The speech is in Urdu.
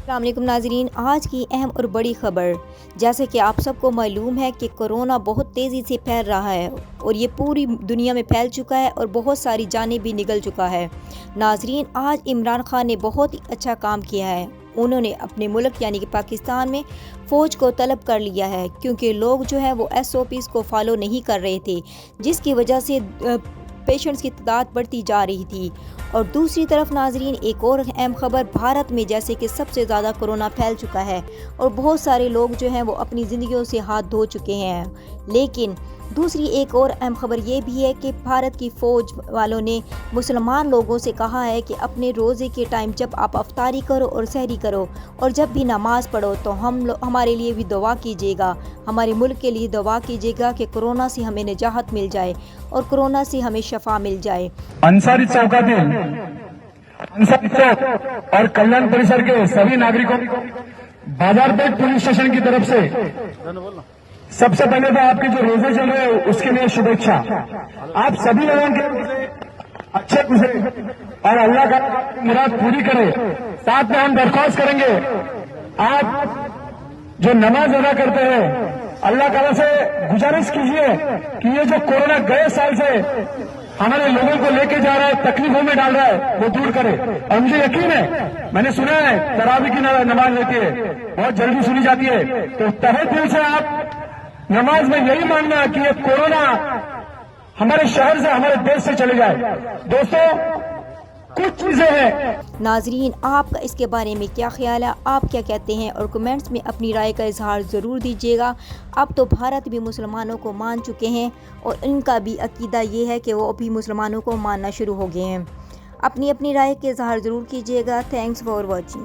السلام علیکم ناظرین، آج کی اہم اور بڑی خبر۔ جیسے کہ آپ سب کو معلوم ہے کہ کورونا بہت تیزی سے پھیل رہا ہے اور یہ پوری دنیا میں پھیل چکا ہے اور بہت ساری جانیں بھی نگل چکا ہے۔ ناظرین، آج عمران خان نے بہت ہی اچھا کام کیا ہے۔ انہوں نے اپنے ملک یعنی کہ پاکستان میں فوج کو طلب کر لیا ہے، کیونکہ لوگ جو ہیں وہ SOPs کو فالو نہیں کر رہے تھے، جس کی وجہ سے پیشنٹس کی تعداد بڑھتی جا رہی تھی۔ اور دوسری طرف ناظرین، ایک اور اہم خبر، بھارت میں جیسے کہ سب سے زیادہ کورونا پھیل چکا ہے اور بہت سارے لوگ جو ہیں وہ اپنی زندگیوں سے ہاتھ دھو چکے ہیں۔ لیکن دوسری ایک اور اہم خبر یہ بھی ہے کہ بھارت کی فوج والوں نے مسلمان لوگوں سے کہا ہے کہ اپنے روزے کے ٹائم جب آپ افطاری کرو اور سحری کرو اور جب بھی نماز پڑھو تو ہمارے لیے بھی دعا کیجیے گا، ہمارے ملک کے لیے دعا کیجیے گا کہ کورونا سے ہمیں نجات مل جائے اور کورونا سے ہمیں شفا مل جائے۔ انصاری چوکاتی انصاری چوک اور کلیان پریسر کے سبھی ناگرکوں بازار پیٹ پولیس اسٹیشن کی طرف سے سب سے پہلے تو آپ کے جو روزے چل رہے ہیں اس کے لیے شبھیچھا۔ آپ سبھی لوگوں کے اچھے گزرے اور اللہ کا مراد پوری کرے۔ ساتھ میں ہم درخواست کریں گے، آپ جو نماز ادا کرتے ہیں اللہ تعالیٰ سے گزارش کیجیے کہ یہ جو کورونا گئے سال سے ہمارے لوگوں کو لے کے جا رہا ہے، تکلیفوں میں ڈال رہا ہے، وہ دور کرے۔ اور مجھے یقین ہے، میں نے سنا ہے تراویح کی نماز ہوتی ہے، بہت جلدی سنی جاتی ہے، تو تہہ دل سے آپ نماز میں یہی ماننا کہ یہ کورونا ہمارے شہر سے، ہمارے دیش سے چلے جائے۔ دوستو، کچھ چیزیں ہیں۔ ناظرین، آپ کا اس کے بارے میں کیا خیال ہے؟ آپ کیا کہتے ہیں؟ اور کمنٹس میں اپنی رائے کا اظہار ضرور دیجیے گا۔ اب تو بھارت بھی مسلمانوں کو مان چکے ہیں اور ان کا بھی عقیدہ یہ ہے کہ وہ بھی مسلمانوں کو ماننا شروع ہو گئے ہیں۔ اپنی رائے کے اظہار ضرور کیجیے گا۔ Thanks for watching.